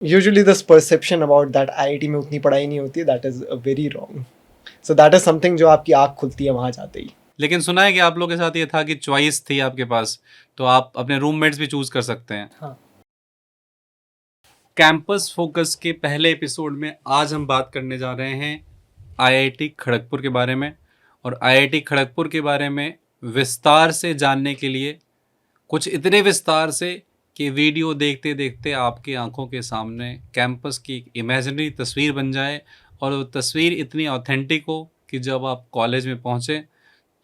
Usually this perception about that IIT में उतनी पढ़ाई नहीं होती, that is very wrong. So that is something जो आपकी आँख खुलती है वहाँ जाते ही. लेकिन सुना है कि आप लोगों के साथ ये था कि चॉइस थी आपके पास, तो आप अपने रूममेट्स भी चूज कर सकते हैं. हाँ. कैंपस फोकस के पहले एपिसोड में आज हम बात करने जा रहे हैं आईआईटी खड़गपुर के बारे में. और आईआईटी खड़गपुर के बारे में विस्तार से जानने के लिए, कुछ इतने विस्तार से कि वीडियो देखते देखते आपकी आंखों के सामने कैंपस की एक इमेजिनरी तस्वीर बन जाए, और वो तस्वीर इतनी ऑथेंटिक हो कि जब आप कॉलेज में पहुँचे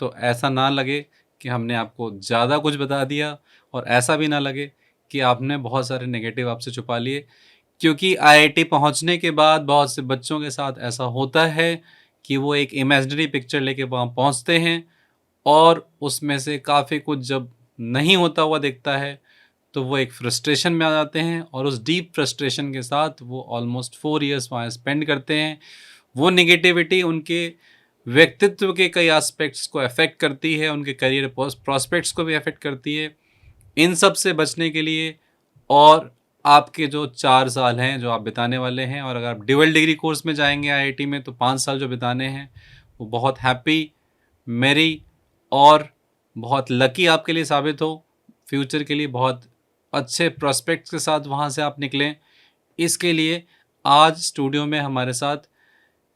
तो ऐसा ना लगे कि हमने आपको ज़्यादा कुछ बता दिया, और ऐसा भी ना लगे कि आपने बहुत सारे नेगेटिव आपसे छुपा लिए. क्योंकि आईआईटी पहुंचने के बाद बहुत से बच्चों के साथ ऐसा होता है कि वो एक इमेजिनरी पिक्चर लेके वहाँ पहुँचते हैं, और उसमें से काफ़ी कुछ जब नहीं होता हुआ दिखता है तो वो एक फ्रस्ट्रेशन में आ जाते हैं, और उस डीप फ्रस्ट्रेशन के साथ वो ऑलमोस्ट 4 इयर्स वहाँ स्पेंड करते हैं. वो निगेटिविटी उनके व्यक्तित्व के कई एस्पेक्ट्स को अफेक्ट करती है, उनके करियर प्रॉस्पेक्ट्स को भी अफेक्ट करती है. इन सब से बचने के लिए, और आपके जो 4 साल हैं जो आप बिताने वाले हैं, और अगर आप ड्यूअल डिग्री कोर्स में जाएंगे आईआईटी में तो 5 साल जो बिताने हैं वो बहुत हैप्पी, मेरी और बहुत लकी आपके लिए साबित हो. फ्यूचर के लिए बहुत अच्छे प्रोस्पेक्ट्स के साथ वहाँ से आप निकलें. इसके लिए आज स्टूडियो में हमारे साथ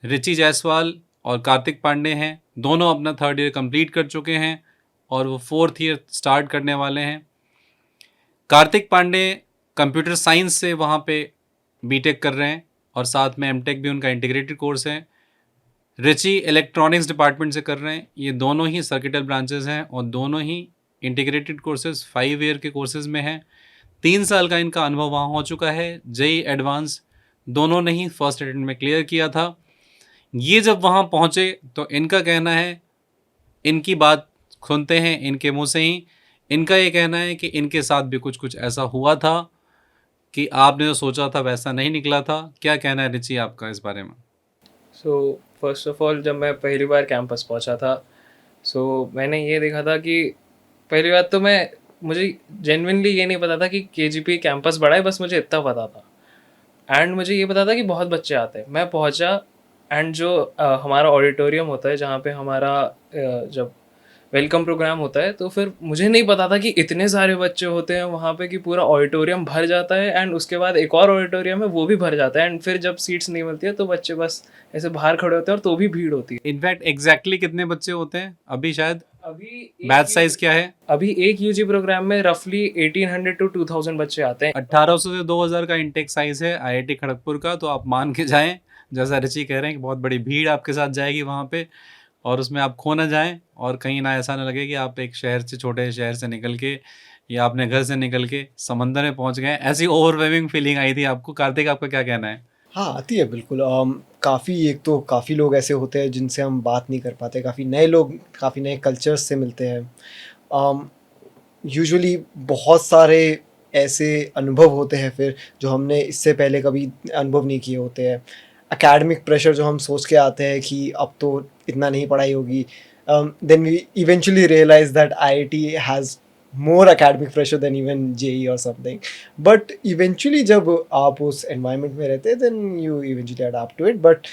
रिची जायसवाल और कार्तिक पांडे हैं. दोनों अपना 3rd ईयर कंप्लीट कर चुके हैं और वो 4th ईयर स्टार्ट करने वाले हैं. कार्तिक पांडे कंप्यूटर साइंस से वहाँ पे बीटेक कर रहे हैं, और साथ में एमटेक भी उनका इंटीग्रेटेड कोर्स है. रिची इलेक्ट्रॉनिक्स डिपार्टमेंट से कर रहे हैं. ये दोनों ही सर्किटल ब्रांचेस हैं और दोनों ही इंटीग्रेटेड कोर्सेज 5 ईयर के कोर्सेज में हैं. 3 साल का इनका अनुभव वहाँ हो चुका है. जेई एडवांस दोनों ने ही फर्स्ट अटेम्प्ट में क्लियर किया था. ये जब वहाँ पहुँचे तो इनका कहना है, इनकी बात सुनते हैं इनके मुँह से ही. इनका ये कहना है कि इनके साथ भी कुछ कुछ ऐसा हुआ था कि आपने जो सोचा था वैसा नहीं निकला था. क्या कहना है रिची आपका इस बारे में? सो फर्स्ट ऑफ ऑल जब मैं पहली बार कैंपस पहुंचा था, मैंने ये देखा था कि पहली बात तो मुझे जेन्युइनली ये नहीं पता था कि केजीपी कैंपस बड़ा है, बस मुझे इतना पता था. एंड मुझे ये पता था कि बहुत बच्चे आते हैं. मैं पहुंचा एंड जो हमारा ऑडिटोरियम होता है जहाँ पे हमारा जब वेलकम प्रोग्राम होता है, तो फिर मुझे नहीं पता था कि इतने सारे बच्चे होते हैं वहाँ पे कि पूरा ऑडिटोरियम भर जाता है. एंड उसके बाद एक और ऑडिटोरियम है, वो भी भर जाता है. एंड फिर जब सीट्स नहीं मिलती है तो बच्चे बस ऐसे बाहर खड़े होते हैं, और तो भी भीड़ होती है. इनफैक्ट एग्जैक्टली कितने बच्चे होते हैं अभी? शायद अभी बैच साइज क्या है? अभी एक यूजी प्रोग्राम में रफली 1800 to 2000 बच्चे आते हैं. 1800 से 2000 का इंटेक साइज है आईआईटी खड़गपुर का. तो आप मान के जाएं, जैसा रिची कह रहे हैं कि बहुत बड़ी भीड़ आपके साथ जाएगी वहाँ पे, और उसमें आप खो ना जाएं, और कहीं ना ऐसा ना लगे कि आप एक शहर से, छोटे शहर से निकल के या अपने घर से निकल के समंदर में पहुँच गए. ऐसी ओवरवेलमिंग फीलिंग आई थी आपको? कार्तिक, आपका क्या कहना है? हाँ, आती है बिल्कुल. एक तो काफ़ी लोग ऐसे होते हैं जिनसे हम बात नहीं कर पाते. काफ़ी नए लोग, काफ़ी नए कल्चर्स से मिलते हैं. यूजुअली बहुत सारे ऐसे अनुभव होते हैं फिर जो हमने इससे पहले कभी अनुभव नहीं किए होते हैं. एकेडमिक प्रेशर जो हम सोच के आते हैं कि अब तो इतना नहीं पढ़ाई होगी. Then we eventually realize that IIT has more academic pressure than even JEE or something. But eventually जब आप उस environment में रहते हैं then you eventually adapt to it. But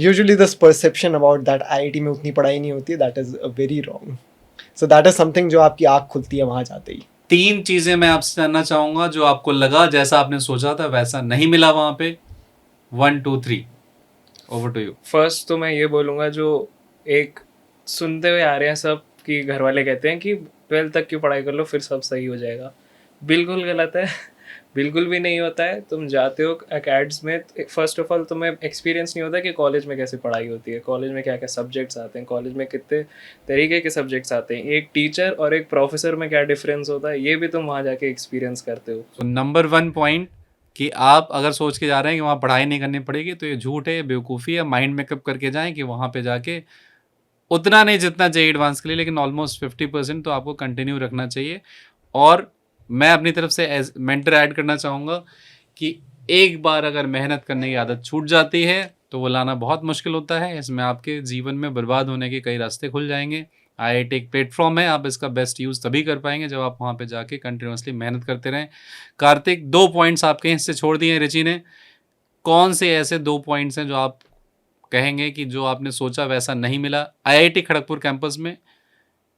usually this perception about that IIT में उतनी पढ़ाई नहीं होती, that is very wrong. So that is something जो आपकी आँख खुलती है वहाँ जाते ही. 3 चीज़ें मैं आपसे जानना चाहूँगा जो आपको लगा जैसा आपने सोचा था वैसा नहीं मिला वहाँ पे. 1 2 3, ओवर टू यू. फर्स्ट तो मैं ये बोलूँगा, जो एक सुनते हुए आ रहे हैं सब कि घर वाले कहते हैं कि 12th तक की पढ़ाई कर लो फिर सब सही हो जाएगा. बिल्कुल गलत है. बिल्कुल भी नहीं होता है. तुम जाते हो अकेड्स में, फर्स्ट ऑफ ऑल तुम्हें एक्सपीरियंस नहीं होता कि कॉलेज में कैसे पढ़ाई होती है, कॉलेज में क्या क्या सब्जेक्ट्स आते हैं, कॉलेज में कितने तरीके के सब्जेक्ट्स आते हैं, एक टीचर और एक प्रोफेसर में क्या डिफरेंस होता है, ये भी तुम वहाँ जाके एक्सपीरियंस करते हो. तो नंबर 1 पॉइंट कि आप अगर सोच के जा रहे हैं कि वहाँ पढ़ाई नहीं करनी पड़ेगी तो ये झूठ है, बेवकूफ़ी है. माइंड मेकअप करके जाएं कि वहाँ पे जाके उतना नहीं जितना जेईई एडवांस के लिए, लेकिन ऑलमोस्ट 50% तो आपको कंटिन्यू रखना चाहिए. और मैं अपनी तरफ से एज मेंटर ऐड करना चाहूँगा कि एक बार अगर मेहनत करने की आदत छूट जाती है तो वो लाना बहुत मुश्किल होता है. इसमें आपके जीवन में बर्बाद होने के कई रास्ते खुल जाएंगे. IIT एक प्लेटफॉर्म है, आप इसका बेस्ट यूज़ तभी कर पाएंगे जब आप वहाँ पे जाके कंटिन्यूसली मेहनत करते रहें। कार्तिक, 2 पॉइंट्स आपके हिस्से छोड़ दिए हैं रिची ने, कौन से ऐसे 2 पॉइंट्स हैं जो आप कहेंगे कि जो आपने सोचा वैसा नहीं मिला IIT खड़गपुर कैंपस में?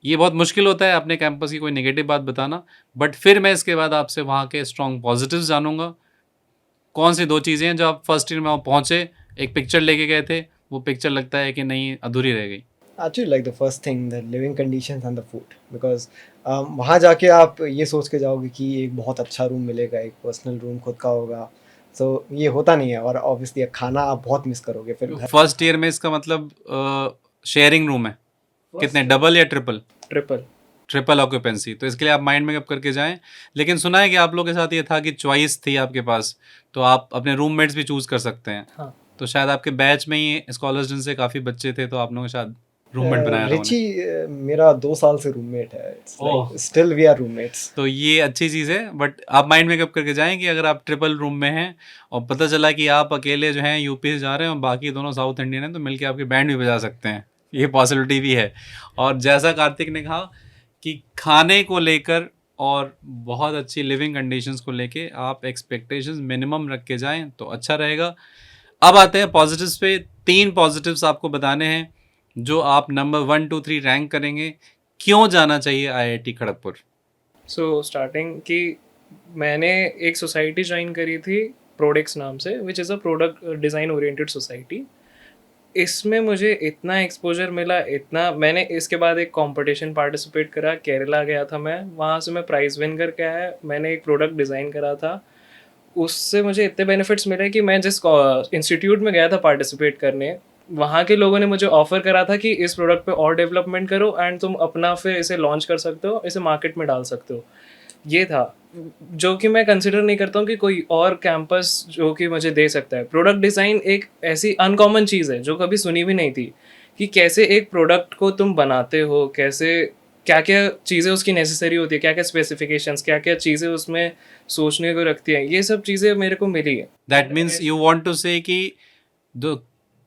ये बहुत मुश्किल होता है अपने कैंपस की कोई नेगेटिव बात बताना, बट फिर मैं इसके बाद आपसे वहाँ के स्ट्रॉन्ग पॉजिटिव्स जानूंगा। कौन सी 2 चीज़ें हैं जो आप फर्स्ट ईयर में वहाँ पहुँचे, एक पिक्चर लेके गए थे, वो पिक्चर लगता है कि नहीं अधूरी रह गई? Actually, like the first thing, the living conditions and the food, because वहाँ जाके आप ये सोच के जाओगे कि एक बहुत अच्छा रूम मिलेगा, एक पर्सनल रूम खुद का होगा, so ये होता नहीं है, और ऑब्वियसली खाना आप बहुत मिस करोगे फिर घर। फर्स्ट ईयर में इसका मतलब शेयरिंग रूम है, कितने, डबल या ट्रिपल? ट्रिपल ऑक्यूपेंसी, तो इसके लिए आप माइंड मेकअप करके जाएं। लेकिन सुना है कि आप लोगों के साथ ये था कि चॉइस थी आपके पास, तो आप अपने रूममेट्स भी चूज कर सकते हैं। हाँ। तो शायद आपके बैच में ही स्कॉलर्स जिनसे काफ़ी बच्चे थे, तो आप लोगों ने शायद रूममेट बनाया था रिची मेरा 2 साल से रूममेट है, स्टिल वी आर रूममेट्स। तो ये अच्छी चीज़ है, बट आप माइंड मेकअप करके जाएं कि अगर आप ट्रिपल रूम में हैं और पता चला कि आप अकेले जो हैं यूपी से जा रहे हैं और बाकी दोनों साउथ इंडियन हैं, तो मिलके आपकी बैंड भी बजा सकते हैं, ये पॉसिबिलिटी भी है। और जैसा कार्तिक ने कहा कि खाने को लेकर और बहुत अच्छी लिविंग कंडीशंस को लेके आप एक्सपेक्टेशंस मिनिमम रख के जाएं तो अच्छा रहेगा। अब आते हैं पॉजिटिव्स पे। 3 पॉजिटिव्स आपको बताने हैं जो आप नंबर 1 2 3 रैंक करेंगे, क्यों जाना चाहिए IIT खड़गपुर। सो स्टार्टिंग की मैंने एक सोसाइटी ज्वाइन करी थी प्रोडक्ट्स नाम से, which is a product design oriented society. इसमें मुझे इतना एक्सपोजर मिला, इतना, मैंने इसके बाद एक कंपटीशन पार्टिसिपेट करा, केरला गया था मैं, वहाँ से मैं प्राइज़ विन करके आया। मैंने एक प्रोडक्ट डिज़ाइन करा था, उससे मुझे इतने बेनिफिट्स मिले कि मैं जिस इंस्टीट्यूट में गया था पार्टिसिपेट करने, वहाँ के लोगों ने मुझे ऑफ़र करा था कि इस प्रोडक्ट पे और डेवलपमेंट करो एंड तुम अपना फिर इसे लॉन्च कर सकते हो, इसे मार्केट में डाल सकते हो। ये था जो कि मैं कंसिडर नहीं करता हूँ कि कोई और कैंपस जो कि मुझे दे सकता है। प्रोडक्ट डिज़ाइन एक ऐसी अनकॉमन चीज़ है जो कभी सुनी भी नहीं थी, कि कैसे एक प्रोडक्ट को तुम बनाते हो, कैसे क्या क्या चीज़ें उसकी नेसेसरी होती है, क्या क्या स्पेसिफिकेशंस, क्या क्या चीज़ें उसमें सोचने को रखती हैं, ये सब चीज़ें मेरे को मिली है। That means you want to say कि जो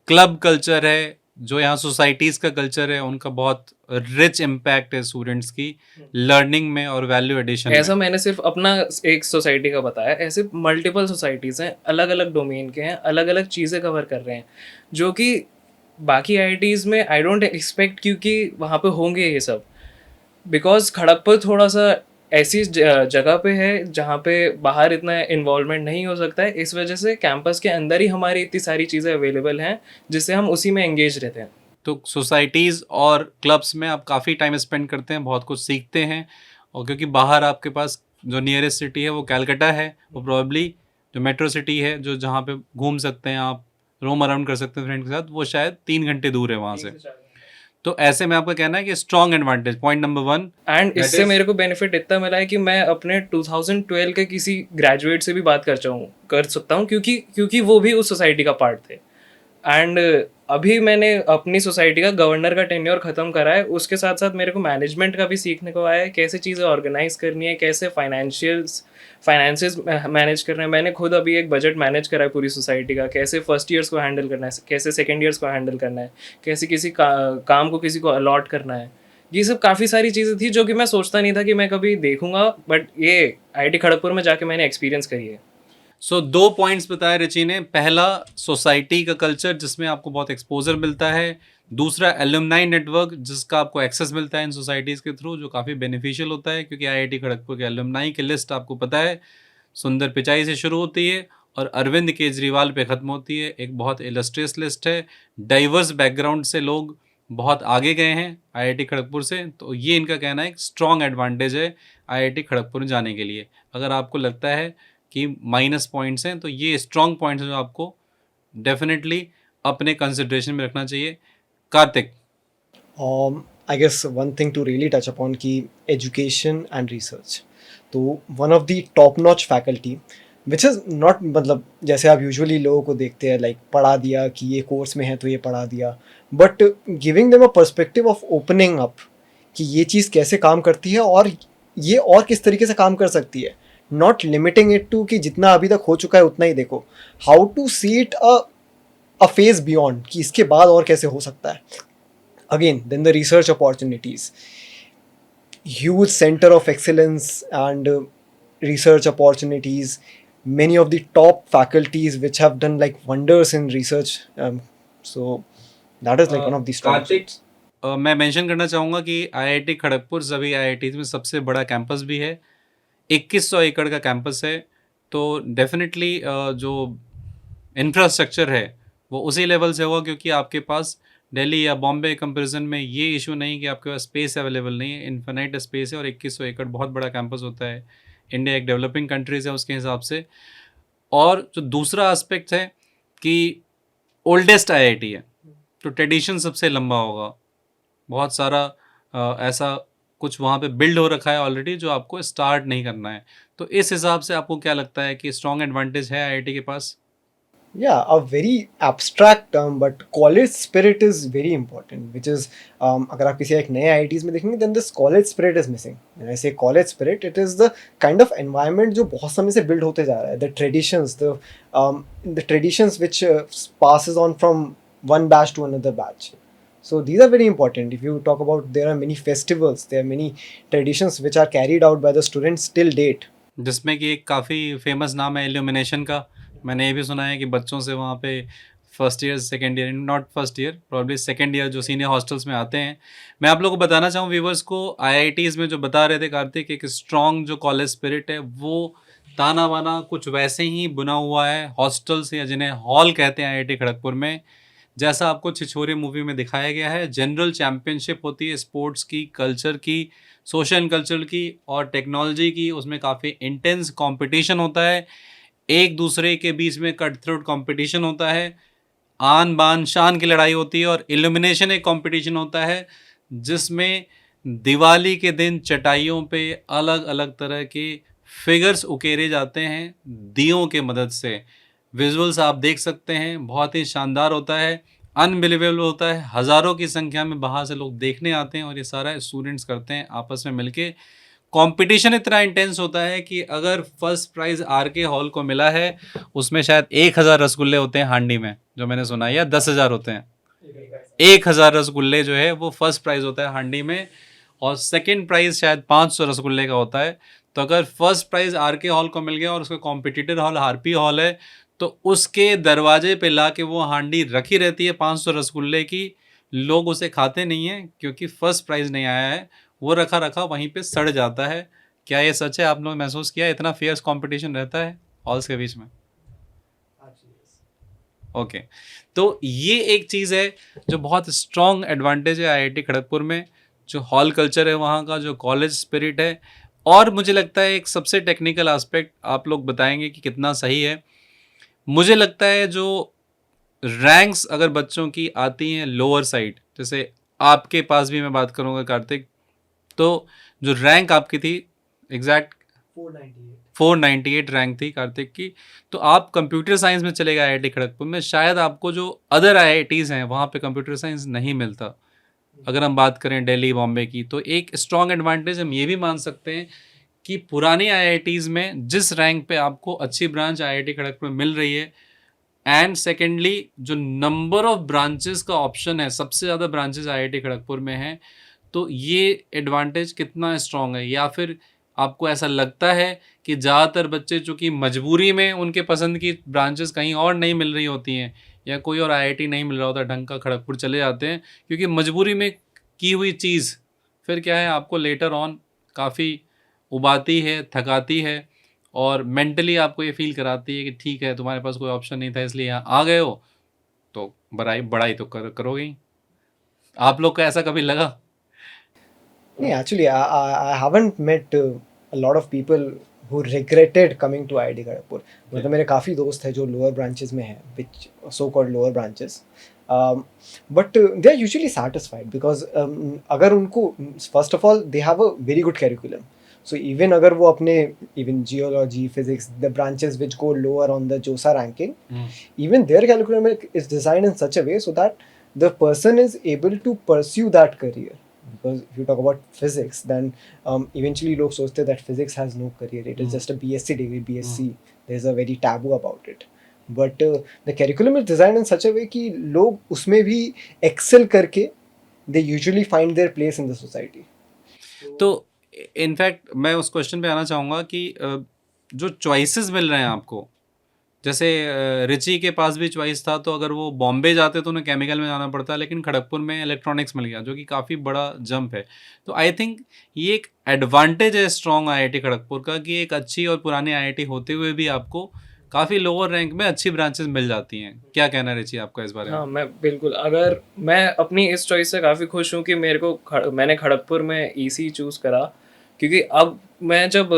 क्लब कल्चर है, जो यहाँ सोसाइटीज़ का कल्चर है, उनका बहुत रिच इम्पैक्ट है स्टूडेंट्स की लर्निंग में और वैल्यू एडिशन में। ऐसा मैंने सिर्फ अपना एक सोसाइटी का बताया, ऐसे मल्टीपल सोसाइटीज़ हैं, अलग अलग डोमेन के हैं, अलग अलग चीज़ें कवर कर रहे हैं, जो कि बाकी IITs में आई डोंट एक्सपेक्ट, क्योंकि वहाँ पे होंगे ये सब। बिकॉज खड़गपुर थोड़ा सा ऐसी जगह पे है जहाँ पे बाहर इतना इन्वॉल्वमेंट नहीं हो सकता है, इस वजह से कैंपस के अंदर ही हमारी इतनी सारी चीज़ें अवेलेबल हैं जिससे हम उसी में एंगेज रहते हैं। तो सोसाइटीज़ और क्लब्स में आप काफ़ी टाइम स्पेंड करते हैं, बहुत कुछ सीखते हैं, और क्योंकि बाहर आपके पास जो नियरेस्ट सिटी है वो कैलकाटा है, वो प्रॉब्ली जो मेट्रो सिटी है जो जहाँ पे घूम सकते हैं आप, रोम अराउंड कर सकते हैं फ्रेंड के साथ, वो शायद 3 घंटे दूर है वहाँ से। तो ऐसे में आपका कहना है कि strong advantage, point number 1। And इससे मेरे को बेनिफिट इतना मिला है कि मैं अपने 2012 के किसी ग्रेजुएट से भी बात कर सकता हूँ, क्योंकि वो भी उस सोसाइटी का पार्ट थे। एंड अभी मैंने अपनी सोसाइटी का गवर्नर का टेन्योर ख़त्म करा है, उसके साथ साथ मेरे को मैनेजमेंट का भी सीखने को आया है, कैसे चीज़ें ऑर्गेनाइज करनी है, कैसे फाइनेंसेस मैनेज करना है। मैंने खुद अभी एक बजट मैनेज करा है पूरी सोसाइटी का, कैसे फर्स्ट ईयर्स को हैंडल करना है, कैसे सेकेंड ईयर्स को हैंडल करना है, कैसे किसी काम को किसी को अलॉट करना है। ये सब काफ़ी सारी चीज़ें थी जो कि मैं सोचता नहीं था कि मैं कभी देखूंगा, बट ये IIT खड़गपुर में जाके मैंने एक्सपीरियंस करी है। सो 2 पॉइंट्स बताए रिची ने। पहला, सोसाइटी का कल्चर जिसमें आपको बहुत एक्सपोजर मिलता है। दूसरा, एलुमनाई नेटवर्क जिसका आपको एक्सेस मिलता है इन सोसाइटीज़ के थ्रू, जो काफ़ी बेनिफिशियल होता है, क्योंकि IIT खड़गपुर के एलुमनाई की लिस्ट आपको पता है सुंदर पिचाई से शुरू होती है और अरविंद केजरीवाल पे ख़त्म होती है। एक बहुत इलस्ट्रियस लिस्ट है, डाइवर्स बैकग्राउंड से लोग बहुत आगे गए हैं IIT खड़गपुर से, तो ये इनका कहना है एक स्ट्रॉन्ग एडवांटेज है IIT खड़गपुर जाने के लिए। अगर आपको लगता है कि माइनस पॉइंट्स हैं, तो ये स्ट्रॉन्ग पॉइंट्स हैं जो आपको डेफिनेटली अपने कंसिडरेशन में रखना चाहिए। Kartik, I guess one thing to really touch upon कि education and research, तो one of the top notch faculty which is not, मतलब जैसे आप यूजुअली लोगों को देखते हैं लाइक पढ़ा दिया कि ये कोर्स में है तो ये पढ़ा दिया, but giving them a perspective of opening up कि ये चीज़ कैसे काम करती है और ये और किस तरीके से काम कर सकती है, नॉट लिमिटिंग इट टू कि जितना अभी तक हो चुका है उतना ही देखो, how to see it a phase beyond कि इसके बाद और कैसे हो सकता है। Again, then the research opportunities, huge center of excellence and research opportunities, many of the top faculties which have done like wonders in research. So that is like one of the strong Kartik, suits. मैं mention करना चाहूँगा कि IIT Kharagpur सभी IITs में सबसे बड़ा campus भी है। 2100 एकड़ का कैंपस है। तो डेफ़िनेटली जो इंफ्रास्ट्रक्चर है वो उसी लेवल से होगा, क्योंकि आपके पास दिल्ली या बॉम्बे कंपैरिजन में ये इशू नहीं कि आपके पास स्पेस अवेलेबल नहीं है। इन्फिनाइट स्पेस है और 2100 एकड़ बहुत बड़ा कैंपस होता है। इंडिया एक डेवलपिंग कंट्रीज़ है उसके हिसाब से। और जो दूसरा एस्पेक्ट है कि ओल्डेस्ट आईआईटी है, तो ट्रेडिशन सबसे लंबा होगा। बहुत सारा ऐसा कुछ वहाँ पे बिल्ड हो रखा है ऑलरेडी जो आपको स्टार्ट नहीं करना है। तो इस हिसाब से आपको क्या लगता है कि स्ट्रॉन्ग एडवांटेज है आईआईटी के पास? Yeah, a very abstract term, but college spirit is very important, which is अगर आप किसी एक नए IITs में देखेंगे, then this college spirit is missing. When I say college spirit, it is the kind of environment जो बहुत समय से build होते जा रहा है, the traditions which passes on from one batch to another batch. So these are very important. If you talk about, there are many festivals, there are many traditions which are carried out by the students till date. जिसमें कि एक काफ़ी famous नाम है illumination का। मैंने ये भी सुना है कि बच्चों से वहाँ पे first year, second year, not first year, probably second year जो सीनियर हॉस्टल्स में आते हैं। मैं आप लोगों को बताना चाहूँ व्यूवर्स को, आईआईटीज़ में जो बता रहे थे कार्तिक, एक स्ट्रॉन्ग जो कॉलेज स्पिरिट है वो ताना बाना कुछ वैसे ही बुना हुआ है हॉस्टल्स या जिन्हें हॉल कहते हैं आईआईटी खड़गपुर में। जैसा आपको छिछोरे मूवी में दिखाया गया है, जनरल चैम्पियनशिप होती है स्पोर्ट्स की, कल्चर की, सोशल कल्चर की और टेक्नोलॉजी की। उसमें काफ़ी इंटेंस कंपटीशन होता है, एक दूसरे के बीच में कट थ्रोट कंपटीशन होता है, आन बान शान की लड़ाई होती है। और इल्यूमिनेशन एक कंपटीशन होता है जिसमें दिवाली के दिन चटाइयों पे अलग अलग तरह के फिगर्स उकेरे जाते हैं दियों के मदद से। विजुअल्स आप देख सकते हैं, बहुत ही शानदार होता है, अनबिलीवेबल होता है। हज़ारों की संख्या में बाहर से लोग देखने आते हैं और ये सारा स्टूडेंट्स करते हैं आपस में मिलके। कंपटीशन इतना इंटेंस होता है कि अगर फर्स्ट प्राइज़ आरके हॉल को मिला है, उसमें शायद 1000 रसगुल्ले होते हैं हांडी में, जो मैंने सुना है, या 10,000 होते हैं। 1000 रसगुल्ले जो है वो फर्स्ट प्राइज़ होता है हांडी में, और सेकंड प्राइज़ शायद 500 रसगुल्ले का होता है। तो अगर फर्स्ट प्राइज़ आरके हॉल को मिल गया और उसका कॉम्पिटिटर हॉल हार्पी हॉल है, तो उसके दरवाजे पे ला के वो हांडी रखी रहती है 500 रसगुल्ले की। लोग उसे खाते नहीं हैं क्योंकि फर्स्ट प्राइज़ नहीं आया है, वो रखा रखा वहीं पे सड़ जाता है। क्या ये सच है? आप लोगों ने महसूस किया इतना फियर्स कंपटीशन रहता है हॉल्स के बीच में? ओके, तो ये एक चीज़ है जो बहुत स्ट्रॉन्ग एडवांटेज है आईआईटी खड़गपुर में, जो हॉल कल्चर है वहाँ का, जो कॉलेज स्पिरिट है। और मुझे लगता है एक सबसे टेक्निकल एस्पेक्ट आप लोग बताएंगे कि कितना सही है। मुझे लगता है जो रैंक्स अगर बच्चों की आती हैं लोअर साइड, जैसे आपके पास भी मैं बात करूँगा कार्तिक, तो जो रैंक आपकी थी एग्जैक्ट 498 रैंक थी कार्तिक की, तो आप कंप्यूटर साइंस में चले गए आईआईटी खड़गपुर में। शायद आपको जो अदर आईआईटीज़ हैं वहाँ पे कंप्यूटर साइंस नहीं मिलता। अगर हम बात करें दिल्ली बॉम्बे की, तो एक स्ट्रॉन्ग एडवांटेज हम ये भी मान सकते हैं कि पुरानी आईआईटीज़ में जिस रैंक पे आपको अच्छी ब्रांच आईआईटी खड़गपुर में मिल रही है, एंड सेकेंडली जो नंबर ऑफ ब्रांचेस का ऑप्शन है, सबसे ज़्यादा ब्रांचेस आईआईटी खड़गपुर में हैं, तो ये एडवांटेज कितना स्ट्रॉन्ग है? या फिर आपको ऐसा लगता है कि ज़्यादातर बच्चे चूँकि मजबूरी में उनके पसंद की ब्रांचेस कहीं और नहीं मिल रही होती हैं, या कोई और आईआईटी नहीं मिल रहा होता ढंग का, खड़गपुर चले जाते हैं क्योंकि मजबूरी में की हुई चीज़ फिर क्या है, आपको लेटर ऑन काफ़ी उबाती है, थकाती है, और मेंटली आपको ये फील कराती है कि ठीक है तुम्हारे पास कोई ऑप्शन नहीं था इसलिए यहाँ आ गए हो, तो बड़ाई तो करोगे ही। आप लोग का ऐसा कभी लगा? Yeah, actually, I haven't met a lot of people who regretted coming to IIT Kharagpur. मतलब मेरे काफ़ी दोस्त हैं जो lower branches में हैं, which so-called lower branches. But they are usually satisfied because अगर उनको, first of all, they have a very good curriculum. So even अगर वो अपने even geology, physics, the branches which go lower on the JOSA ranking, even their curriculum is designed in such a way so that the person is able to pursue that career. Because if you talk about physics, then eventually लोग सोचते हैं that physics has no career. It is just a BSc degree, BSc. There's a very taboo about it. But the curriculum is designed in such a way कि लोग उसमें भी excel करके they usually find their place in the society. तो in fact मैं उस question पे आना चाहूँगा कि जो चॉइसेस मिल रहे हैं आपको, जैसे रिची के पास भी चॉइस था, तो अगर वो बॉम्बे जाते तो उन्हें केमिकल में जाना पड़ता, लेकिन खड़गपुर में इलेक्ट्रॉनिक्स मिल गया, जो कि काफ़ी बड़ा जंप है। तो आई थिंक ये एक एडवांटेज है स्ट्रॉन्ग आईआईटी खड़गपुर का, कि एक अच्छी और पुरानी आईआईटी होते हुए भी आपको काफ़ी लोअर रैंक में अच्छी ब्रांचेस मिल जाती हैं। क्या कहना है रिची आपका इस बारे में? हाँ, मैं बिल्कुल, अगर मैं अपनी इस चॉइस से काफ़ी खुश हूँ कि मैंने खड़गपुर में ईसी चूज़ करा, क्योंकि अब मैं जब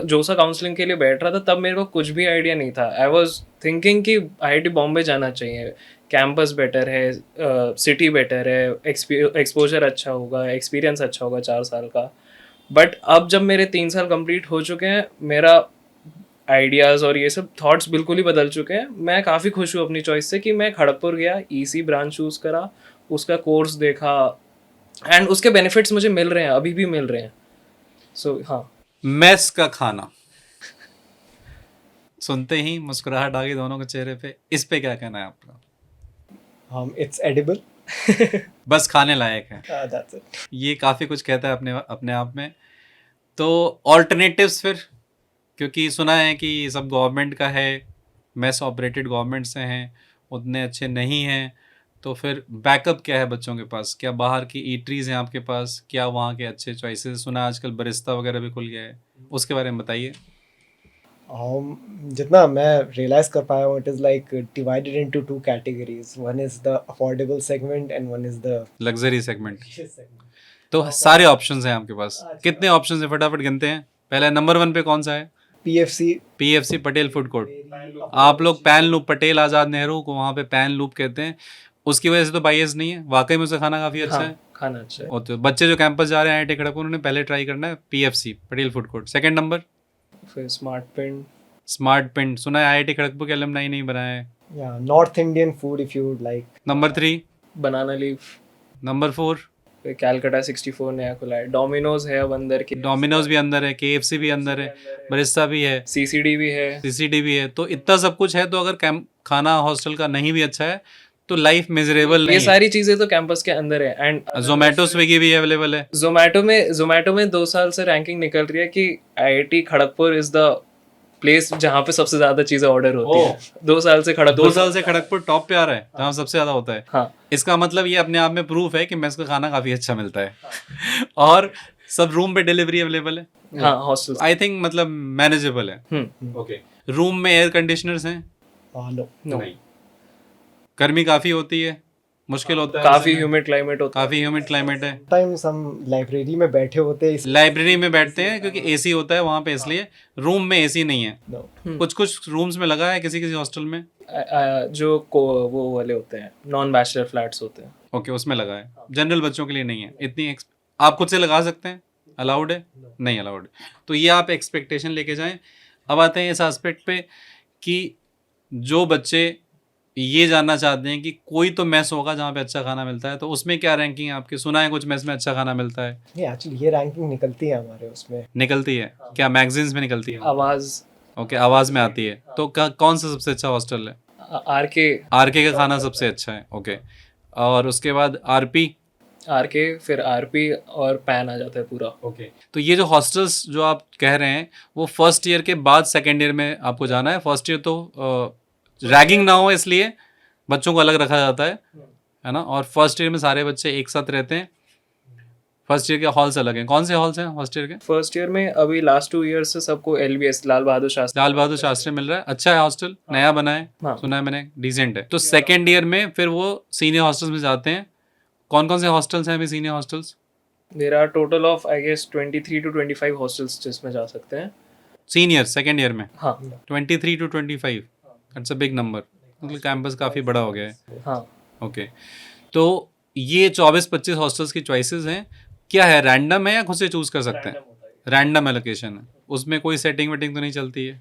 जोसा काउंसलिंग के लिए बैठ रहा था तब मेरे को कुछ भी आइडिया नहीं था। आई वॉज थिंकिंग कि आईआईटी बॉम्बे जाना चाहिए, कैंपस बेटर है, सिटी बेटर है, एक्सपोजर अच्छा होगा, एक्सपीरियंस अच्छा होगा 4 साल का। बट अब जब मेरे 3 साल कंप्लीट हो चुके हैं, मेरा आइडियाज़ और ये सब थॉट्स बिल्कुल ही बदल चुके हैं। मैं काफ़ी खुश हूँ अपनी चॉइस से कि मैं खड़गपुर गया, ईसी ब्रांच चूज़ करा, उसका कोर्स देखा, एंड उसके बेनिफिट्स मुझे मिल रहे हैं, अभी भी मिल रहे हैं। सो हाँ, मेस का खाना सुनते ही मुस्कुराहट आ गई दोनों के चेहरे पे। इस पे क्या कहना है आपका? It's edible. बस खाने लायक है, That's it. ये काफ़ी कुछ कहता है अपने अपने आप में। तो ऑल्टरनेटिव्स फिर, क्योंकि सुना है कि सब गवर्नमेंट का है, मेस ऑपरेटेड गवर्नमेंट से हैं, उतने अच्छे नहीं हैं, तो फिर बैकअप क्या है बच्चों के पास? क्या बाहर की ईटरीज हैं आपके पास? क्या वहाँ के अच्छे चॉइसेस? सुना है आजकल बरिस्ता वगैरह भी खुल गया है, उसके बारे में बताइए। जितना मैं रियलाइज कर पाया हूँ, it is like divided into 2 categories. One is the affordable segment and one is the luxury segment. luxurious segment. तो सारे ऑप्शंस हैं आपके पास, कितने ऑप्शंस हैं फटाफट गिनते हैं। पहले नंबर 1 पे कौन सा है? PFC. PFC, Patel food court. आप लोग पैन लूप, पटेल आज़ाद नेहरू को वहाँ पे पैन लूप कहते हैं, उसकी वजह से तो बाइस नहीं है, वाकई में उसका खाना काफ़ी अच्छा है। खाना अच्छा है। और तो बच्चे जो कैंपस जा रहे हैं आईआईटी खड़गपुर, उन्होंने पहले ट्राई करना है PFC, Patel food court. Second number फिर स्मार्ट पिन। स्मार्ट पिंड, सुना है आईआईटी खड़गपुर के अलमनाई नहीं बनाया है। Yeah, North Indian food if you would like. Number 3, banana leaf. Number 4 फिर कैलकाटा 64 नया खुला है, डोमिनोज है अब अंदर के, डोमिनोज भी अंदर है, केएफसी भी अंदर है, बरिस्ता भी है, सीसीडी भी है। सीसीडी भी है। तो इतना सब कुछ है, तो अगर खाना हॉस्टल का नहीं भी अच्छा है तो लाइफ मिजरेबल ये नहीं है। सारी चीजें तो कैंपस के अंदर है। एंड जोमेटो स्विगी भी अवेलेबल है। जोमेटो में 2 साल से रैंकिंग निकल रही है कि IIT Kharagpur is the place जहाँ पे सबसे ज्यादा चीजें ऑर्डर होती है। 2 साल से 2 साल से खड़गपुर टॉप पे आ रहा है, जहाँ सबसे ज्यादा होता है। हाँ, इसका मतलब ये अपने आप में प्रूफ है कि मेस का खाना काफी अच्छा मिलता है। और सब रूम पे डिलीवरी अवेलेबल है। हाँ, हॉस्टल। आई थिंक मतलब मैनेजेबल है। ओके, रूम में एयर कंडीशनर्स हैं? No. नहीं। गर्मी काफी होती है, मुश्किल होता है, काफी ह्यूमिड क्लाइमेट होता काफी ह्यूमिड क्लाइमेट है। Sometimes हम लाइब्रेरी में बैठे होते हैं लाइब्रेरी में बैठते हैं क्योंकि एसी होता है वहाँ पे, इसलिए रूम में एसी नहीं है। No. कुछ कुछ रूम्स में लगा है, किसी किसी हॉस्टल में। वो वाले होते हैं, नॉन बैचलर फ्लैट्स होते हैं। ओके, उसमें लगा है, जनरल बच्चों के लिए नहीं है। इतनी आप खुद से लगा सकते हैं? अलाउड है? नहीं अलाउड। तो ये आप एक्सपेक्टेशन लेके जाएं। अब आते हैं इस एस्पेक्ट पे कि जो बच्चे ये जानना चाहते हैं कि कोई तो मेस होगा जहाँ पे अच्छा खाना मिलता है, तो उसमें क्या रैंकिंग है आपकी? सुना है कुछ मेस में अच्छा खाना मिलता है? नहीं, एक्चुअली ये रैंकिंग निकलती है हमारे उसमें। निकलती है क्या? मैगजीन्स में निकलती है? आवाज। ओके, आवाज़ में आती है। तो कौन सा सबसे अच्छा हॉस्टल है? आरके का खाना सबसे अच्छा है। ओके, और उसके बाद आरके, फिर आरपी और पैन आ जाता है पूरा। ओके, तो ये जो हॉस्टल्स जो आप कह रहे हैं, वो फर्स्ट ईयर के बाद सेकेंड ईयर में आपको जाना है। फर्स्ट ईयर तो रैगिंग ना हो इसलिए बच्चों को अलग रखा जाता है ना, और फर्स्ट ईयर में सारे बच्चे एक साथ रहते हैं। फर्स्ट ईयर के हॉल्स अलग हैं। कौन से हॉल्स हैं फर्स्ट ईयर के? फर्स्ट ईयर में अभी लास्ट 2 ईयर से सबको LBS, लाल बहादुर शास्त्री मिल रहा है। अच्छा है हॉस्टल, नया बना है, हाँ। सुना है मैंने, डिसेंट है। तो सेकेंड ईयर में फिर वो सीनियर हॉस्टल्स में जाते हैं। कौन कौन से हॉस्टल्स हैं अभी senior hostels? There are total of I guess 23 to 25 hostels जिसमें जा सकते हैं सीनियर सेकेंड ईयर में। हाँ 23 to 25, that's a big number. मतलब कैंपस काफ़ी बड़ा हो गया है। हाँ। ओके, तो ये 24-25 हॉस्टल्स की चॉइसेस हैं। क्या है, रैंडम है या खुद से चूज़ कर सकते हैं? रैंडम एलोकेशन है, उसमें कोई सेटिंग वेटिंग तो नहीं चलती है?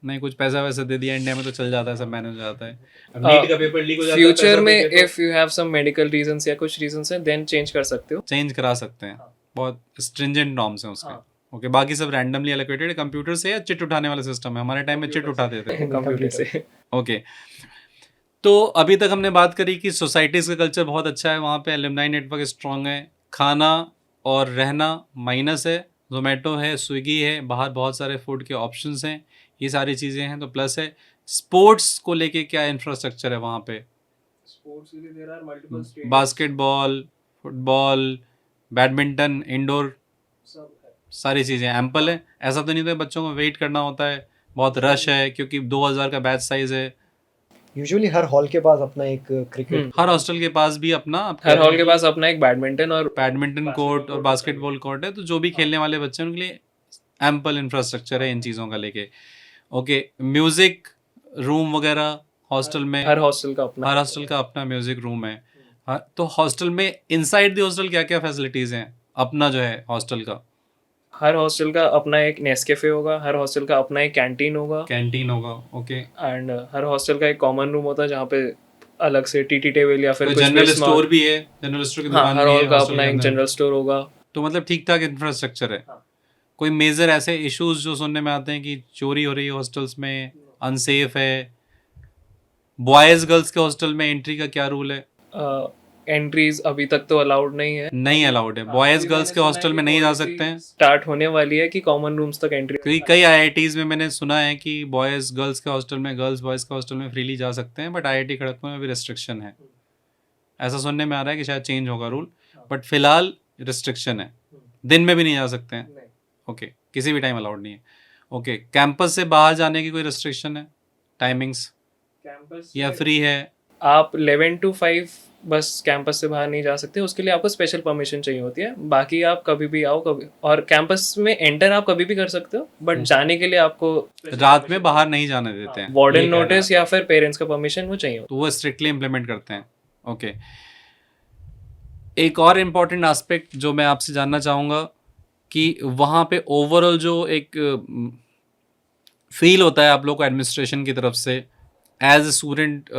नहीं, कुछ पैसा वैसा दे दिया इंडिया में तो चल जाता है, सब मैनेज हो जाता है। अब नीट का पेपर लीक हो जाता है, फ्यूचर में if you have some medical reasons या कुछ रीजंस हैं देन चेंज कर सकते हो, चेंज करा सकते हैं। बहुत स्ट्रिंजेंट नॉर्म्स हैं उसके। ओके, बाकी सब रैंडमली एलोकेटेड। कंप्यूटर से या चिट उठाने वाला सिस्टम है? हमारे टाइम में चिट उठाते थे कंप्यूटर से। ओके, तो अभी तक हमने बात करी कि सोसाइटीज़ का कल्चर बहुत अच्छा है, वहाँ पे एलुमनाई नेटवर्क स्ट्रांग है, खाना और रहना माइनस है, जोमेटो है, स्विगी है, बाहर बहुत सारे फूड के ऑप्शंस हैं, ये सारी चीज़ें हैं तो प्लस है। स्पोर्ट्स को लेके क्या इंफ्रास्ट्रक्चर है वहाँ पे? स्पोर्ट्स के लिए there are multiple stadiums, basketball, football, badminton, indoor सब है। सारी चीज़ें एम्पल है। ऐसा तो नहीं तो बच्चों को वेट करना होता है, बहुत रश है क्योंकि 2000 का बैच साइज़ है। यूजुअली हर हॉल के पास अपना एक क्रिकेट, हर हॉस्टल के पास भी अपना हर हॉल के पास अपना एक बैडमिंटन और बैडमिंटन कोर्ट और बास्केटबॉल कोर्ट है, तो जो भी खेलने वाले बच्चे हैं उनके लिए एम्पल इंफ्रास्ट्रक्चर है इन चीज़ों का लेके। ओके, म्यूज़िक रूम वगैरह हॉस्टल में, हर हॉस्टल का अपना हर हॉस्टल का अपना म्यूज़िक रूम है। हाँ, तो हॉस्टल में इनसाइड द हॉस्टल क्या क्या फैसिलिटीज़ हैं अपना जो है हॉस्टल का? हर हॉस्टल का अपना एक नेस्कैफे होगा, हर हॉस्टल का अपना एक कैंटीन होगा, कैंटीन होगा, ओके। एंड हर हॉस्टल का एक कॉमन रूम होता है जहाँ पे अलग से टीटी टेबल या फिर तो कुछ जनरल भी स्टोर भी है, जनरल स्टोर की हाँ, दुकान हर भी है हॉल का hostel अपना के एक अंदर। जनरल स्टोर होगा। तो मतलब ठीक ठाक इंफ्रास्ट्रक्चर है। हाँ। कोई मेजर ऐसे इश्यूज जो सुनने में आते हैं कि चोरी हो रही है हॉस्टल्स में, अनसेफ है? बॉयज गर्ल्स के हॉस्टल में एंट्री का क्या रूल है? एंट्रीज अभी तक तो अलाउड नहीं है, नहीं अलाउड है, बॉयज गर्ल्स के हॉस्टल में नहीं जा सकते हैं। स्टार्ट होने वाली है कि कॉमन रूम्स तक एंट्री। क्योंकि कई आईआईटीज में मैंने सुना है कि बॉयज गर्ल्स के हॉस्टल में, गर्ल्स बॉयज के हॉस्टल में फ्रीली जा सकते हैं, बट आईआईटी खड़गपुर में भी रिस्ट्रिक्शन है। ऐसा सुनने में आ रहा है कि शायद चेंज होगा रूल, बट फिलहाल रिस्ट्रिक्शन है, दिन में भी नहीं जा सकते हैं। ओके, किसी भी टाइम अलाउड नहीं है। ओके, कैंपस से बाहर जाने की कोई रिस्ट्रिक्शन है, टाइमिंग्स कैंपस या फ्री है? आप 11 to 5 बस कैंपस से बाहर नहीं जा सकते, उसके लिए आपको स्पेशल परमिशन चाहिए होती है। बाकी आप कभी भी आओ कभी, और कैंपस में एंटर आप कभी भी कर सकते हो, बट जाने के लिए आपको रात में बाहर नहीं जाने देते हैं, वार्डन ये कहना है नोटिस या फिर पेरेंट्स का परमिशन वो चाहिए होता तो वो स्ट्रिक्टली इम्प्लीमेंट करते हैं। ओके, एक और इम्पॉर्टेंट एस्पेक्ट जो मैं आपसे जानना चाहूँगा कि वहाँ पे ओवरऑल जो एक फील होता है आप लोग को एडमिनिस्ट्रेशन की तरफ से एज ए स्टूडेंट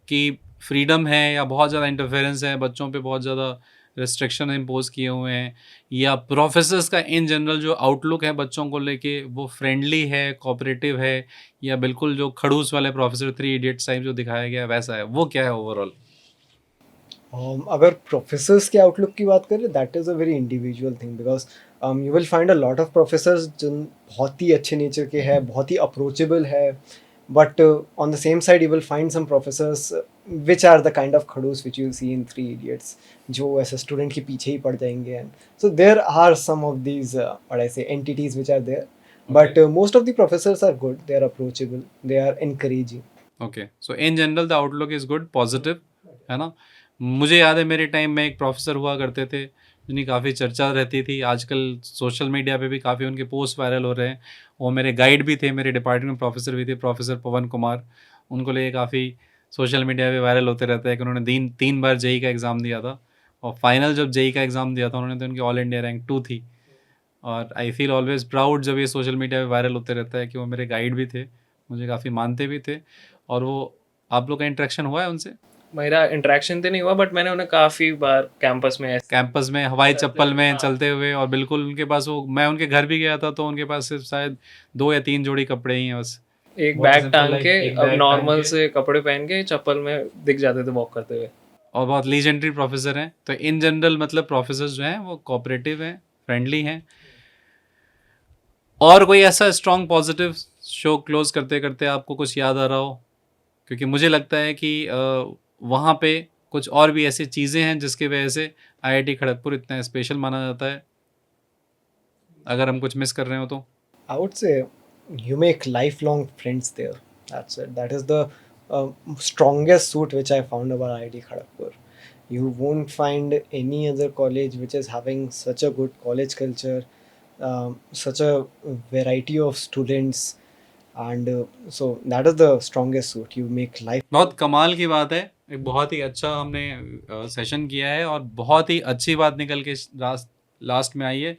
की फ्रीडम है या बहुत ज़्यादा इंटरफेरेंस है, बच्चों पे बहुत ज़्यादा रिस्ट्रिक्शन इम्पोज किए हुए हैं, या प्रोफेसर्स का इन जनरल जो आउटलुक है बच्चों को लेके वो फ्रेंडली है, कोऑपरेटिव है, या बिल्कुल जो खड़ूस वाले प्रोफेसर 3 इडियट्स टाइप जो दिखाया गया है वैसा है, वो क्या है ओवरऑल? अगर प्रोफेसर्स के आउटलुक की बात करें, that is a very individual thing, because you will find a lot of professors जो बहुत ही अच्छे नेचर के हैं, बहुत ही अप्रोचेबल है, but on the same side you will find some professors which are the kind of खड़ूस which you see in 3 idiots, जो ऐसे स्टूडेंट के पीछे ही पड़ जाएंगे। And so there are some of these what I say entities which are there, but most of the professors are good, they are approachable, they are encouraging. Okay, so in general the outlook is good, positive, है ना? मुझे याद है मेरे time में एक professor हुआ करते थे जिनकी काफ़ी चर्चा रहती थी, आजकल सोशल मीडिया पे भी काफ़ी उनके पोस्ट वायरल हो रहे हैं। वो मेरे गाइड भी थे, मेरे डिपार्टमेंट में प्रोफेसर भी थे, प्रोफेसर पवन कुमार। उनको लेके काफ़ी सोशल मीडिया पे वायरल होते रहता है कि उन्होंने तीन बार जेई का एग्ज़ाम दिया था, और फाइनल जब जेई का एग्ज़ाम दिया था उन्होंने, तो उनकी ऑल इंडिया रैंक 2 थी। और आई फील ऑलवेज प्राउड जब ये सोशल मीडिया पे वायरल होते रहता है कि वो मेरे गाइड भी थे, मुझे काफ़ी मानते भी थे। और वो, आप लोग का इंटरेक्शन हुआ है उनसे? मेरा इंटरेक्शन तो नहीं हुआ, बट मैंने उन्हें काफ़ी बार कैंपस में कैंपस में हवाई चप्पल में चलते हुए, और बिल्कुल उनके पास वो, मैं उनके घर भी गया था तो उनके पास सिर्फ शायद 2 या 3 जोड़ी कपड़े ही हैं बस। एक बहुत बैग simple टांग life, के, एक अब बैग नॉर्मल टांग के। से कपड़े पहन के चप्पल में दिख जाते थे वॉक करते हुए। और बहुत लीजेंडरी प्रोफेसर हैं। तो इन जनरल मतलब प्रोफेसर जो हैं वो कोऑपरेटिव हैं, फ्रेंडली हैं। और कोई ऐसा स्ट्रॉन्ग पॉजिटिव शो क्लोज करते करते आपको कुछ याद आ रहा हो? क्योंकि मुझे लगता है कि वहाँ पे कुछ और भी ऐसी चीज़ें हैं जिसकी वजह से आईआईटी खड़गपुर इतना स्पेशल माना जाता है, अगर हम कुछ मिस कर रहे हो तो। I would say you make lifelong friends there. That's it. That is the strongest suit which I found about IIT Kharagpur. You won't find any other college which is having such a good college culture, such a variety of students, and so that is the strongest suit. You make life. बहुत कमाल की बात है, एक बहुत ही अच्छा हमने session किया है और बहुत ही अच्छी बात निकल के लास्ट में आई है।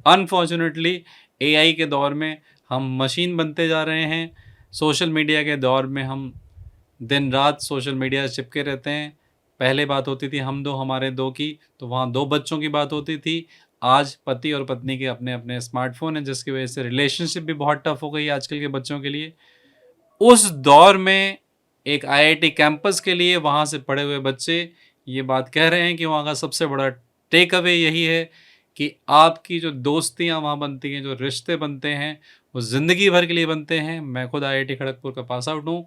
अनफॉर्चुनेटली एआई के दौर में हम मशीन बनते जा रहे हैं, सोशल मीडिया के दौर में हम दिन रात सोशल मीडिया से चिपके रहते हैं। पहले बात होती थी हम दो हमारे दो की, तो वहाँ 2 बच्चों की बात होती थी। आज पति और पत्नी के अपने अपने स्मार्टफोन हैं, जिसकी वजह से रिलेशनशिप भी बहुत टफ हो गई है आजकल के बच्चों के लिए। उस दौर में एक आईआईटी कैंपस के लिए वहाँ से पढ़े हुए बच्चे ये बात कह रहे हैं कि वहाँ का सबसे बड़ा टेक अवे यही है कि आपकी जो दोस्तियाँ वहाँ बनती हैं, जो रिश्ते बनते हैं, वो ज़िंदगी भर के लिए बनते हैं। मैं खुद आईआईटी खड़गपुर का पास आउट हूँ,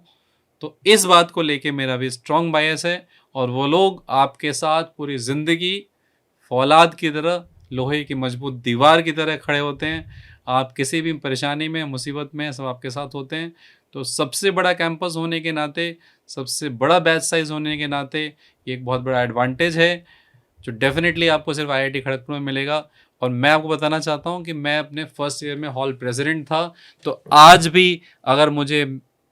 तो इस बात को लेके मेरा भी स्ट्रॉन्ग बायस है। और वो लोग आपके साथ पूरी ज़िंदगी फौलाद की तरह, लोहे की मजबूत दीवार की तरह खड़े होते हैं। आप किसी भी परेशानी में, मुसीबत में, सब आपके साथ होते हैं। तो सबसे बड़ा कैंपस होने के नाते, सबसे बड़ा बैच साइज़ होने के नाते ये एक बहुत बड़ा एडवांटेज है जो डेफिनेटली आपको सिर्फ आईआईटी खड़गपुर में मिलेगा। और मैं आपको बताना चाहता हूँ कि मैं अपने फर्स्ट ईयर में हॉल प्रेसिडेंट था, तो आज भी अगर मुझे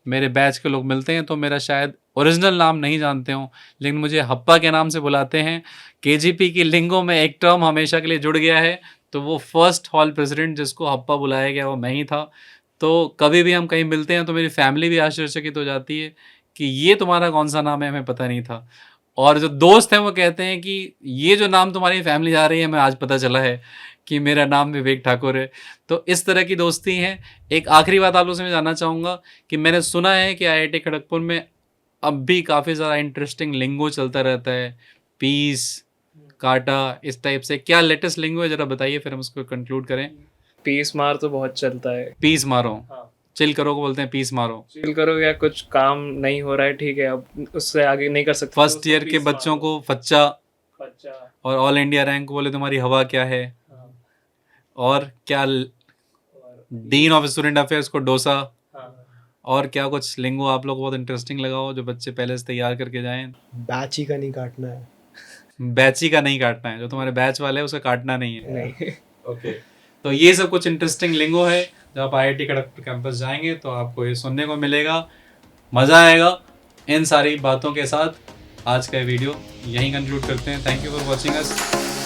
मेरे बैच के लोग मिलते हैं तो मेरा शायद ओरिजिनल नाम नहीं जानते हों, लेकिन मुझे हप्पा के नाम से बुलाते हैं। केजीपी की लिंगो में एक टर्म हमेशा के लिए जुड़ गया है, तो वो फर्स्ट हॉल प्रेसिडेंट जिसको हप्पा बुलाया गया वो मैं ही था। तो कभी भी हम कहीं मिलते हैं तो मेरी फैमिली भी आश्चर्यचकित हो जाती है कि ये तुम्हारा कौन सा नाम है, हमें पता नहीं था। और जो दोस्त हैं वो कहते हैं कि ये जो नाम तुम्हारी फैमिली जा रही है, हमें आज पता चला है कि मेरा नाम विवेक ठाकुर है। तो इस तरह की दोस्ती हैं। एक आखिरी बात आप लोगों से मैं जानना चाहूँगा कि मैंने सुना है कि आईआईटी खड़गपुर में अब भी काफ़ी ज़्यादा इंटरेस्टिंग लिंगो चलता रहता है, पीस, काटा, इस टाइप से। क्या लेटेस्ट लिंगो है, ज़रा बताइए, फिर हम उसको कंक्लूड करें। पीस मार तो बहुत चलता है। पीस मारो, हाँ, चिल करो को बोलते हैं, पीस मारो। चिल करो या कुछ काम नहीं हो रहा है, ठीक है, अब उससे आगे नहीं कर सकते, फर्स्ट तो ईयर के peace मार बच्चों दो। को फच्चा, अच्छा, और ऑल इंडिया रैंक को बोले तुम्हारी हवा क्या है, हाँ, और क्या और डीन ऑफ स्टूडेंट अफेयर्स को डोसा, हाँ, और क्या कुछ लिंगो आप लोग को बहुत इंटरेस्टिंग लगा हो जो बच्चे पहले से तैयार करके जाएं। बैच ही का नहीं काटना है। बैची का नहीं काटना है, जो तुम्हारे बैच वाले हैं उसे काटना नहीं है। नहीं। ओके, तो ये सब कुछ इंटरेस्टिंग लिंगो है। जब आप आईआईटी खड़गपुर कैंपस जाएंगे तो आपको ये सुनने को मिलेगा, मज़ा आएगा। इन सारी बातों के साथ आज का वीडियो यहीं कंक्लूड करते हैं। Thank you for watching us.